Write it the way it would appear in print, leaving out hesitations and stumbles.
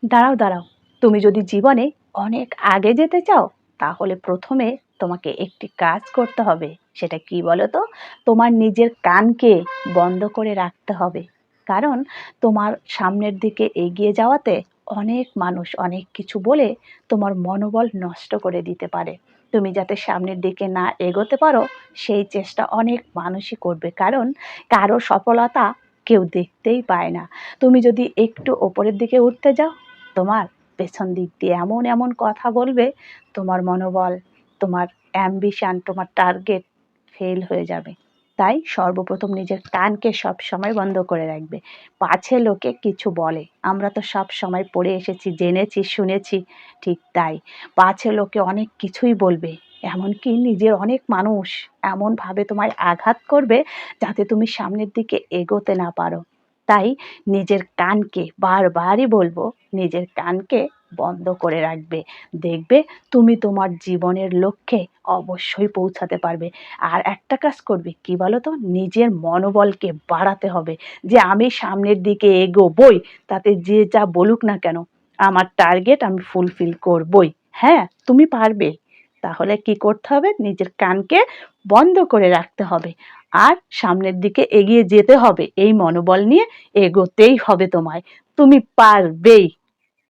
দাঁড়াও দাঁড়াও, তুমি যদি জীবনে অনেক আগে যেতে চাও তাহলে প্রথমে তোমাকে একটি কাজ করতে হবে। সেটা কি বলো তো? তোমার নিজের কানকে বন্ধ করে রাখতে হবে। কারণ তোমার সামনের দিকে এগিয়ে যাওয়াতে অনেক মানুষ অনেক কিছু বলে তোমার মনোবল নষ্ট করে দিতে পারে। তুমি যাতে সামনের দিকে না এগোতে পারো সেই চেষ্টা অনেক মানুষই করবে, কারণ কারো সফলতা কেউ দেখতেই পায় না। তুমি যদি একটু ওপরের দিকে উঠতে যাও, তোমার পেছন দিক দিয়ে এমন এমন কথা বলবে, তোমার মনোবল, তোমার অ্যাম্বিশন, তোমার টার্গেট ফেল হয়ে যাবে। তাই সর্বপ্রথম নিজের কানকে সব সময় বন্ধ করে রাখবে। পাছে লোকে কিছু বলে, আমরা তো সব সময় পড়ে এসেছি, জেনেছি, শুনেছি, ঠিক তাই পাছে লোকে অনেক কিছুই বলবে। এমনকি নিজের অনেক মানুষ এমনভাবে তোমায় আঘাত করবে যাতে তুমি সামনের দিকে এগোতে না পারো। তাই নিজের কানকে, বারবারই বলবো, নিজের কানকে বন্ধ করে রাখবে। দেখবে তুমি তোমার জীবনের লক্ষ্যে অবশ্যই পৌঁছাতে পারবে। আর একটা কাজ করবে, কি বলো তো? নিজের মনোবলকে বাড়াতে হবে যে আমি সামনের দিকে এগোবই, তাতে যে যা বলুক না কেন, আমার টার্গেট আমি ফুলফিল করবই। হ্যাঁ, তুমি পারবে। তাহলে কি করতে হবে? নিজের কানকে বন্ধ করে রাখতে হবে আর সামনের দিকে এগিয়ে যেতে হবে। এই মনোবল নিয়ে এগোতেই হবে তোমায়। তুমি পারবেই।